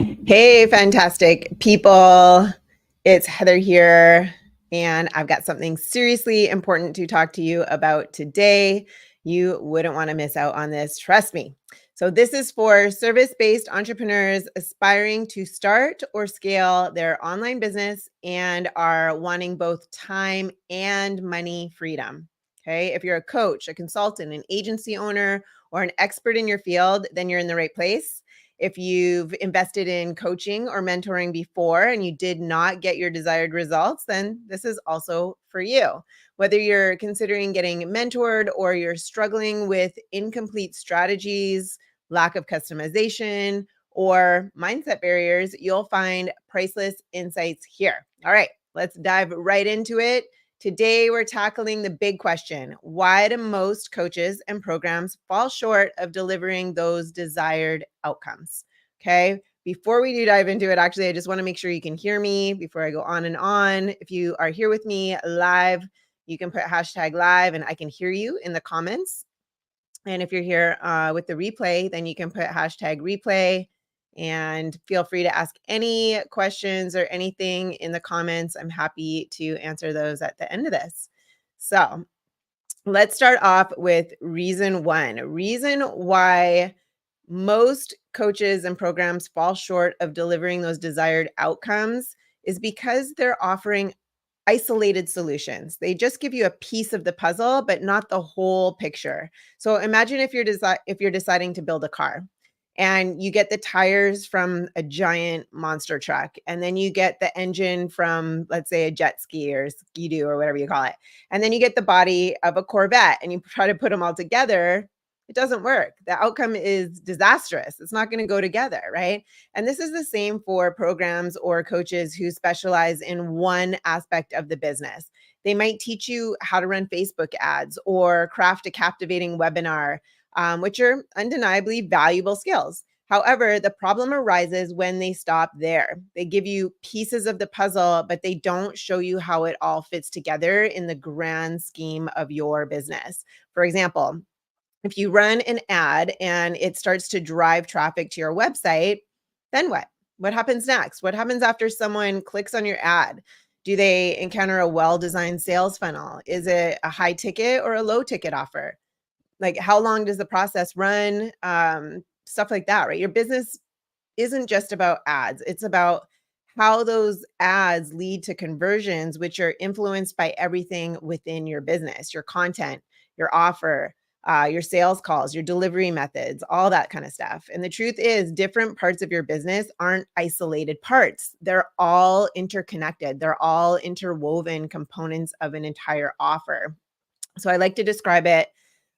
Hey, fantastic people. It's Heather here, and I've got something seriously important to talk to you about today. You wouldn't want to miss out on this, trust me. So, this is for service based entrepreneurs aspiring to start or scale their online business and are wanting both time and money freedom. Okay. If you're a coach, a consultant, an agency owner, or an expert in your field, then you're in the right place. If you've invested in coaching or mentoring before and you did not get your desired results, then this is also for you. Whether you're considering getting mentored or you're struggling with incomplete strategies, lack of customization, or mindset barriers, you'll find priceless insights here. All right, let's dive right into it. Today, we're tackling the big question: why do most coaches and programs fall short of delivering those desired outcomes? Okay. Before we do dive into it, actually, I just want to make sure you can hear me before I go on and on. If you are here with me live, you can put hashtag live and I can hear you in the comments. And if you're here with the replay, then you can put hashtag replay and feel free to ask any questions or anything in the comments. I'm happy to answer those at the end of this. So let's start off with reason one. Reason why most coaches and programs fall short of delivering those desired outcomes is because they're offering isolated solutions. They just give you a piece of the puzzle, but not the whole picture. So imagine if you're deciding to build a car and you get the tires from a giant monster truck, and then you get the engine from, let's say, a jet ski or ski-doo or whatever you call it. And then you get the body of a Corvette and you try to put them all together. It doesn't work. The outcome is disastrous. It's not going to go together, right? And this is the same for programs or coaches who specialize in one aspect of the business. They might teach you how to run Facebook ads or craft a captivating webinar, which are undeniably valuable skills. However, the problem arises when they stop there. They give you pieces of the puzzle, but they don't show you how it all fits together in the grand scheme of your business. For example, if you run an ad and it starts to drive traffic to your website, then what? What happens next? What happens after someone clicks on your ad? Do they encounter a well-designed sales funnel? Is it a high ticket or a low ticket offer? Like, how long does the process run? Stuff like that, right? Your business isn't just about ads. It's about how those ads lead to conversions, which are influenced by everything within your business, your content, your offer, your sales calls, your delivery methods, all that kind of stuff. And the truth is, different parts of your business aren't isolated parts. They're all interconnected. They're all interwoven components of an entire offer. So I like to describe it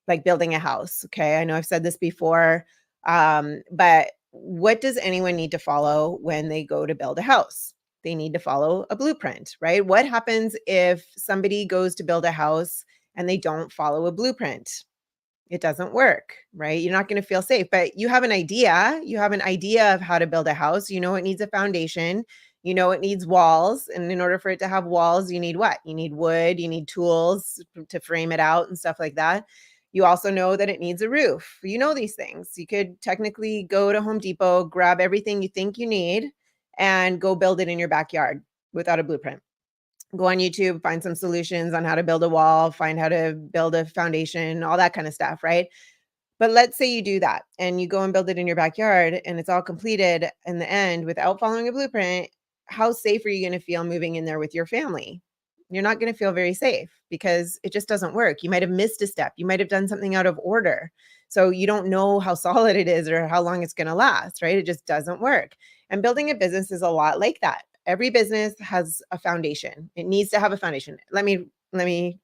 like building a house. Okay. I know I've said this before, but what does anyone need to follow when they go to build a house? They need to follow a blueprint, right? What happens if somebody goes to build a house and they don't follow a blueprint? It doesn't work, right? You're not going to feel safe, but you have an idea. You have an idea of how to build a house. You know, it needs a foundation. You know, it needs walls. And in order for it to have walls, you need what? You need wood, you need tools to frame it out and stuff like that. You also know that it needs a roof. You know these things. You could technically go to Home Depot, grab everything you think you need, and go build it in your backyard without a blueprint. Go on YouTube, find some solutions on how to build a wall, find how to build a foundation, all that kind of stuff, right? But let's say you do that and you go and build it in your backyard and it's all completed in the end without following a blueprint. How safe are you going to feel moving in there with your family? You're not going to feel very safe because it just doesn't work. You might have missed a step. You might have done something out of order. So you don't know how solid it is or how long it's going to last, right? It just doesn't work. And building a business is a lot like that. Every business has a foundation. It needs to have a foundation. Let me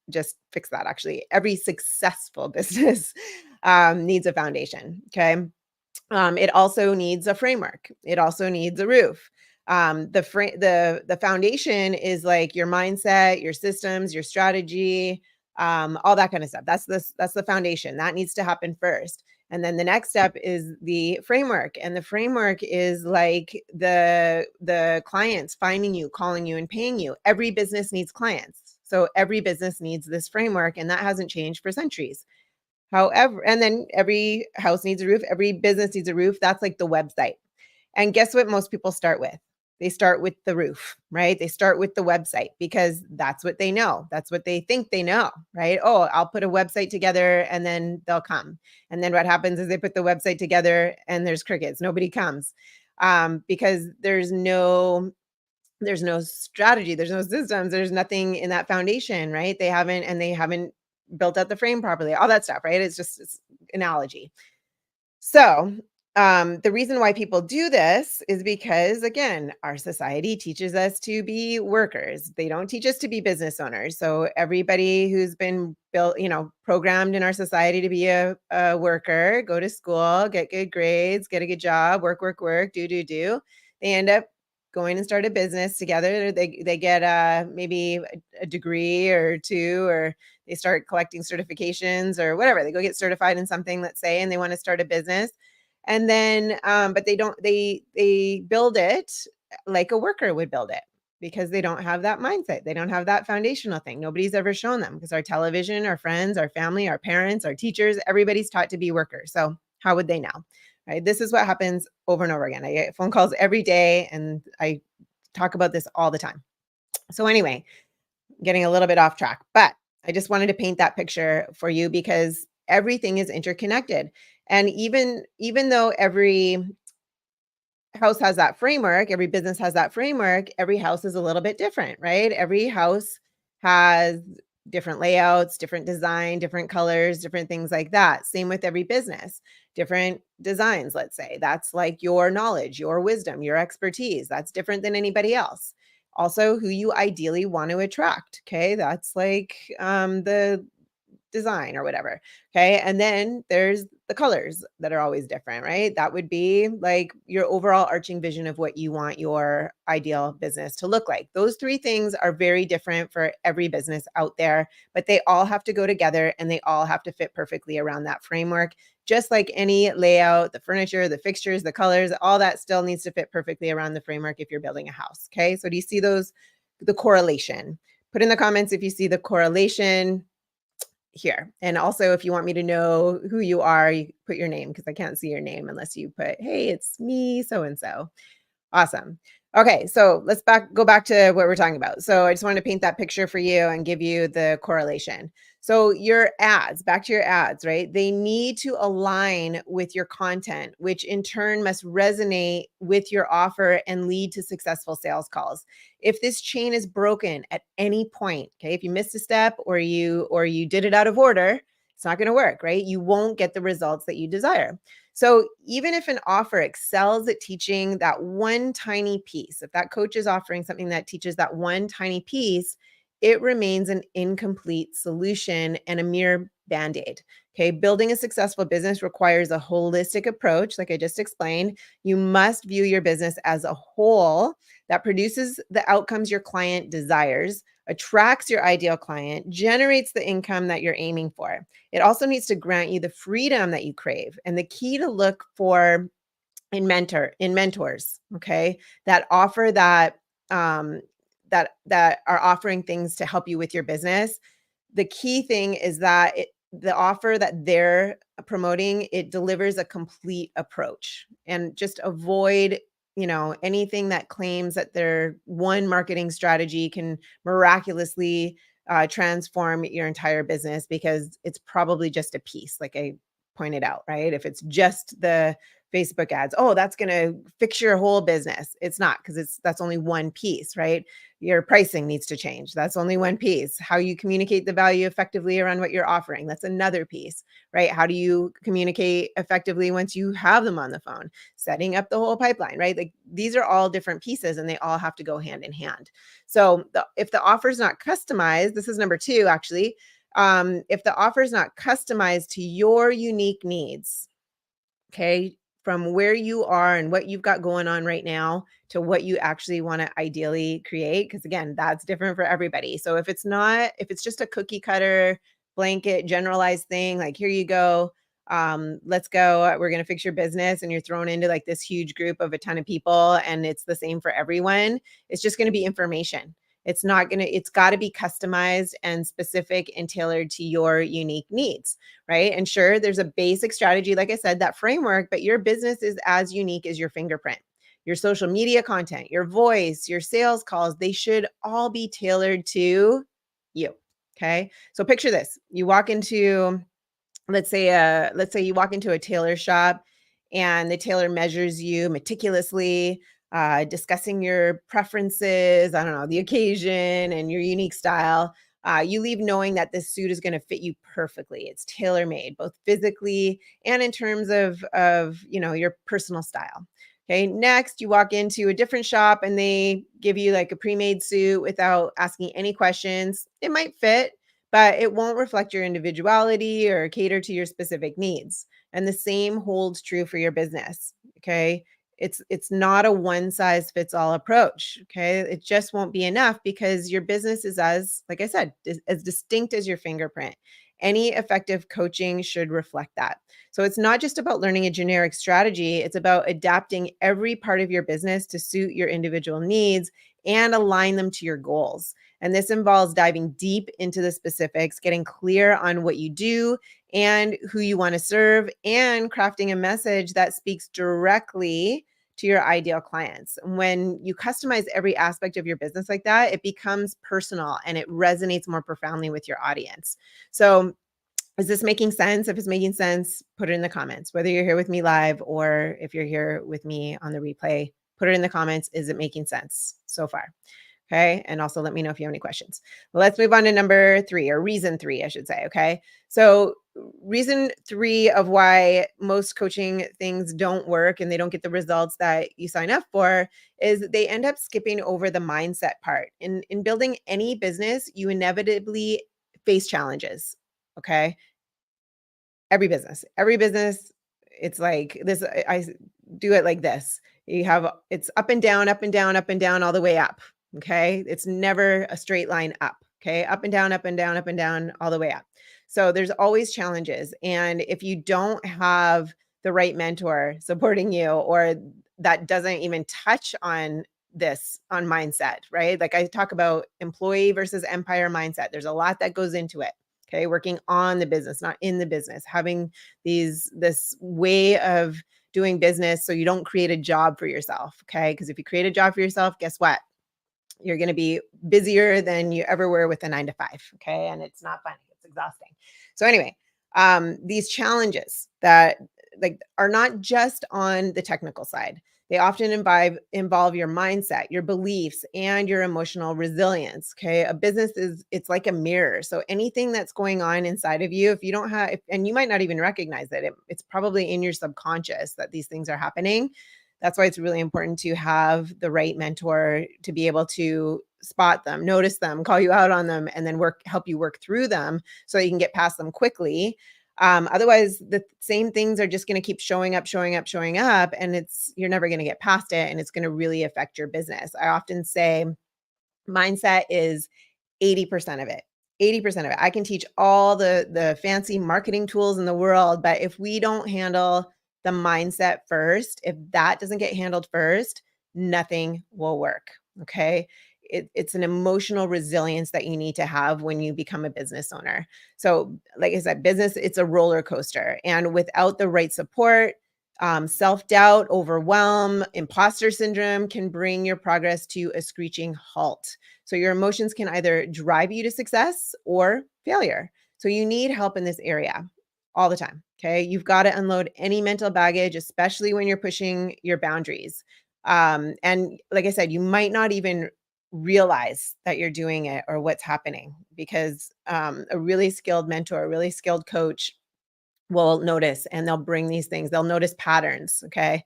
just fix that. Actually, every successful business needs a foundation. Okay. It also needs a framework. It also needs a roof. The foundation is like your mindset, your systems, your strategy, all that kind of stuff. That's the foundation. That needs to happen first. And then the next step is the framework. And the framework is like the clients finding you, calling you, and paying you. Every business needs clients. So every business needs this framework, and that hasn't changed for centuries. However, and then every house needs a roof, every business needs a roof. That's like the website. And guess what most people start with? They start with the roof, right? They start with the website because that's what they know. That's what they think they know, right? Oh, I'll put a website together and then they'll come. And then what happens is they put the website together and there's crickets. Nobody comes because there's no strategy, there's no systems, there's nothing in that foundation, right? They haven't built out the frame properly, all that stuff, right? It's analogy. So, the reason why people do this is because, again, our society teaches us to be workers. They don't teach us to be business owners. So, everybody who's been built, programmed in our society to be a worker, go to school, get good grades, get a good job, work, work, work, do. They end up going and start a business together. They get maybe a degree or two, or they start collecting certifications or whatever. They go get certified in something, let's say, and they want to start a business. And then, but they build it like a worker would build it because they don't have that mindset. They don't have that foundational thing. Nobody's ever shown them because our television, our friends, our family, our parents, our teachers, everybody's taught to be workers. So how would they know? Right? This is what happens over and over again. I get phone calls every day and I talk about this all the time. So anyway, getting a little bit off track, but I just wanted to paint that picture for you because everything is interconnected. And even though every house has that framework, every business has that framework, every house is a little bit different, right? Every house has different layouts, different design, different colors, different things like that. Same with every business, different designs, let's say. That's like your knowledge, your wisdom, your expertise. That's different than anybody else. Also, who you ideally want to attract. Okay. That's like the design or whatever. Okay. And then there's the colors that are always different, right? That would be like your overall arching vision of what you want your ideal business to look like. Those three things are very different for every business out there, but they all have to go together and they all have to fit perfectly around that framework. Just like any layout, the furniture, the fixtures, the colors, all that still needs to fit perfectly around the framework if you're building a house. Okay. So do you see the correlation? Put in the comments if you see the correlation here. And also, if you want me to know who you are, you put your name because I can't see your name unless you put, hey, it's me, so and so. Awesome. Okay, so let's go back to what we're talking about. So I just wanted to paint that picture for you and give you the correlation. So your ads, back to your ads, right? They need to align with your content, which in turn must resonate with your offer and lead to successful sales calls. If this chain is broken at any point, okay, if you missed a step or you did it out of order, it's not going to work, right? You won't get the results that you desire. So even if an offer excels at teaching that one tiny piece, if that coach is offering something that teaches that one tiny piece, it remains an incomplete solution and a mere band-aid. Okay, building a successful business requires a holistic approach, like I just explained. You must view your business as a whole that produces the outcomes your client desires, attracts your ideal client, generates the income that you're aiming for. It also needs to grant you the freedom that you crave. And the key to look for in mentors, okay, that offer that are offering things to help you with your business. The key thing is that the offer that they're promoting, it delivers a complete approach, and just avoid anything that claims that their one marketing strategy can miraculously transform your entire business, because it's probably just a piece, like I pointed out, right? If it's just the Facebook ads, oh, that's going to fix your whole business. It's not, because that's only one piece, right? Your pricing needs to change. That's only one piece. How you communicate the value effectively around what you're offering, that's another piece, right? How do you communicate effectively once you have them on the phone? Setting up the whole pipeline, right? Like, these are all different pieces and they all have to go hand in hand. So if the offer is not customized, this is number 2, actually. If the offer is not customized to your unique needs, okay, from where you are and what you've got going on right now to what you actually want to ideally create, because again, that's different for everybody. So if it's just a cookie cutter blanket generalized thing, like, here you go, let's go, we're going to fix your business, and you're thrown into like this huge group of a ton of people and it's the same for everyone, it's just going to be information. It's got to be customized and specific and tailored to your unique needs, right? And sure, there's a basic strategy, like I said, that framework, but your business is as unique as your fingerprint. your social media content, your voice, your sales calls, they should all be tailored to you. Okay. So picture this. You walk into, let's say you walk into a tailor shop and the tailor measures you meticulously, discussing your preferences, I don't know, the occasion and your unique style. You leave knowing that this suit is going to fit you perfectly. It's tailor made, both physically and in terms of your personal style. Okay. Next, you walk into a different shop and they give you like a pre-made suit without asking any questions. It might fit, but it won't reflect your individuality or cater to your specific needs. And the same holds true for your business. Okay. It's not a one size fits all approach. Okay. It just won't be enough because your business is, as like I said, as distinct as your fingerprint. Any effective coaching should reflect that. So it's not just about learning a generic strategy, it's about adapting every part of your business to suit your individual needs and align them to your goals. And this involves diving deep into the specifics, getting clear on what you do and who you want to serve, and crafting a message that speaks directly to your ideal clients. When you customize every aspect of your business like that, it becomes personal and it resonates more profoundly with your audience. So, is this making sense? If it's making sense, put it in the comments. Whether you're here with me live or if you're here with me on the replay, put it in the comments. Is it making sense so far? Okay. And also let me know if you have any questions. Well, let's move on to number 3, or reason 3, I should say. Okay. So, reason 3 of why most coaching things don't work and they don't get the results that you sign up for is they end up skipping over the mindset part. In building any business, you inevitably face challenges. Okay. Every business, it's like this. I do it like this. You have, it's up and down, up and down, up and down, all the way up. Okay. It's never a straight line up. Okay. Up and down, up and down, up and down, all the way up. So there's always challenges. And if you don't have the right mentor supporting you, or that doesn't even touch on this, on mindset, right? Like I talk about employee versus empire mindset. There's a lot that goes into it. Okay. Working on the business, not in the business, having this way of doing business so you don't create a job for yourself. Okay. Because if you create a job for yourself, guess what? You're going to be busier than you ever were with a 9 to 5. Okay. And it's not funny, it's exhausting. So, anyway, these challenges that like are not just on the technical side. They often involve your mindset, your beliefs, and your emotional resilience. Okay. A business it's like a mirror. So anything that's going on inside of you, if you don't have, and you might not even recognize it's probably in your subconscious that these things are happening. That's why it's really important to have the right mentor to be able to spot them, notice them, call you out on them, and then help you work through them so you can get past them quickly. Otherwise, the same things are just going to keep showing up, showing up, showing up, and you're never going to get past it, and it's going to really affect your business. I often say mindset is 80% of it. 80% of it. I can teach all the fancy marketing tools in the world, but if we don't handle the mindset first, if that doesn't get handled first, nothing will work. Okay. It's an emotional resilience that you need to have when you become a business owner. So, like I said, business, it's a roller coaster. And without the right support, self-doubt, overwhelm, imposter syndrome can bring your progress to a screeching halt. So your emotions can either drive you to success or failure. So you need help in this area all the time. Okay. You've got to unload any mental baggage, especially when you're pushing your boundaries. And like I said, you might not even realize that you're doing it or what's happening because a really skilled mentor, a really skilled coach will notice and they'll bring these things. They'll notice patterns. Okay.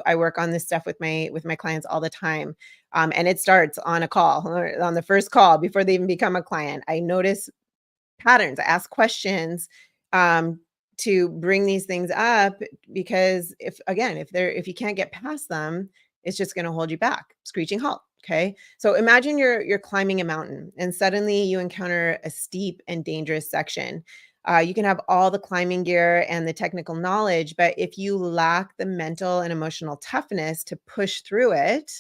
I work on this stuff with my clients all the time. And it starts on a call, or on the first call before they even become a client. I notice patterns. I ask questions to bring these things up because if you can't get past them, it's just going to hold you back. Screeching halt. Okay. So imagine you're climbing a mountain and suddenly you encounter a steep and dangerous section. You can have all the climbing gear and the technical knowledge, but if you lack the mental and emotional toughness to push through it,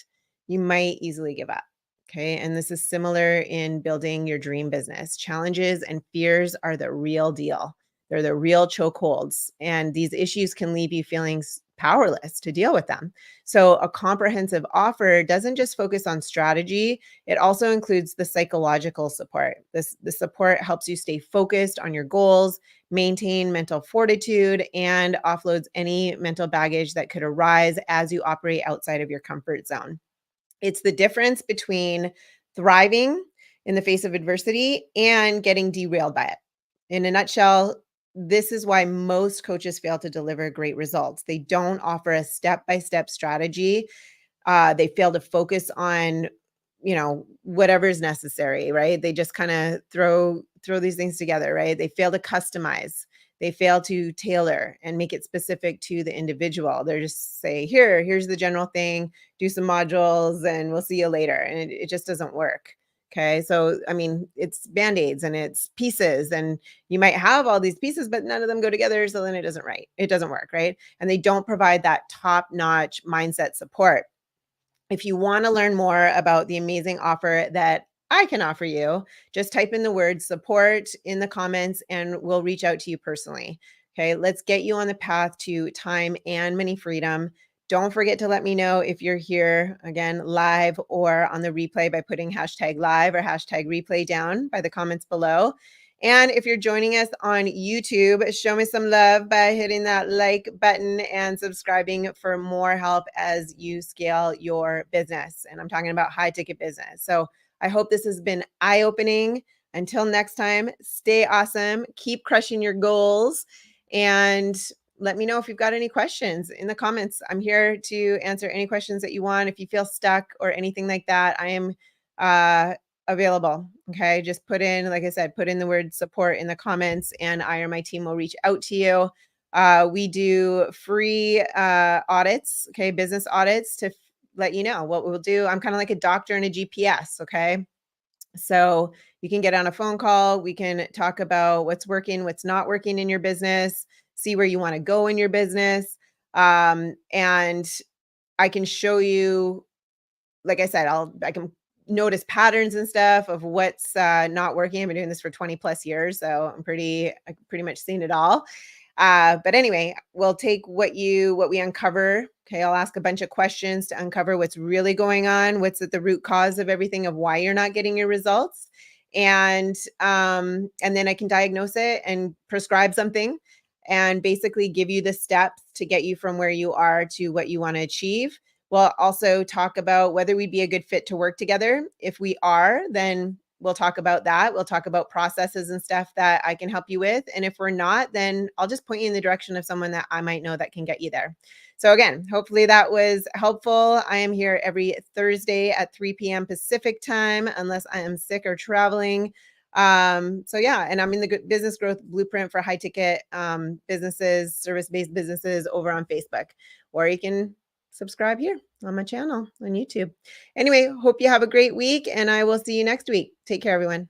you might easily give up. Okay. And this is similar in building your dream business. Challenges and fears are the real deal. They're the real chokeholds. And these issues can leave you feeling powerless to deal with them. So a comprehensive offer doesn't just focus on strategy, it also includes the psychological support. The support helps you stay focused on your goals, maintain mental fortitude, and offloads any mental baggage that could arise as you operate outside of your comfort zone. It's the difference between thriving in the face of adversity and getting derailed by it. In a nutshell, this is why most coaches fail to deliver great results. They don't offer a step by step strategy. They fail to focus on, whatever is necessary, right? They just kind of throw these things together, right? They fail to customize. They fail to tailor and make it specific to the individual. They're just say, here's the general thing, do some modules, and we'll see you later. And it just doesn't work. Okay. So, I mean, it's band-aids and it's pieces, and you might have all these pieces, but none of them go together. So then it doesn't work. Right. And they don't provide that top-notch mindset support. If you want to learn more about the amazing offer that I can offer you, just type in the word support in the comments and we'll reach out to you personally. Okay, let's get you on the path to time and money freedom. Don't forget to let me know if you're here again live or on the replay by putting hashtag live or hashtag replay down by the comments below. And if you're joining us on YouTube, show me some love by hitting that like button and subscribing for more help as you scale your business. And I'm talking about high ticket business. So I hope this has been eye-opening. Until next time, stay awesome, keep crushing your goals, and let me know if you've got any questions in the comments. I'm here to answer any questions that you want. If you feel stuck or anything like that, I am available. Okay. Just like I said, put in the word support in the comments and I or my team will reach out to you. We do free audits, okay, business audits to let you know what we'll do. I'm kind of like a doctor and a GPS. Okay. So you can get on a phone call. We can talk about what's working, what's not working in your business, see where you want to go in your business. And I can show you, like I said, I can notice patterns and stuff of what's not working. I've been doing this for 20 plus years, so I pretty much seen it all. But anyway, we'll take what we uncover. Okay, I'll ask a bunch of questions to uncover what's really going on, what's at the root cause of everything, of why you're not getting your results, and then I can diagnose it and prescribe something, and basically give you the steps to get you from where you are to what you want to achieve. We'll also talk about whether we'd be a good fit to work together. If we are, then we'll talk about that. We'll talk about processes and stuff that I can help you with. And if we're not, then I'll just point you in the direction of someone that I might know that can get you there. So again, hopefully that was helpful. I am here every Thursday at 3 p.m. Pacific time, unless I am sick or traveling. So yeah, and I'm in the business growth blueprint for high ticket businesses, service-based businesses over on Facebook, or you can subscribe here on my channel on YouTube. Anyway, hope you have a great week and I will see you next week. Take care, everyone.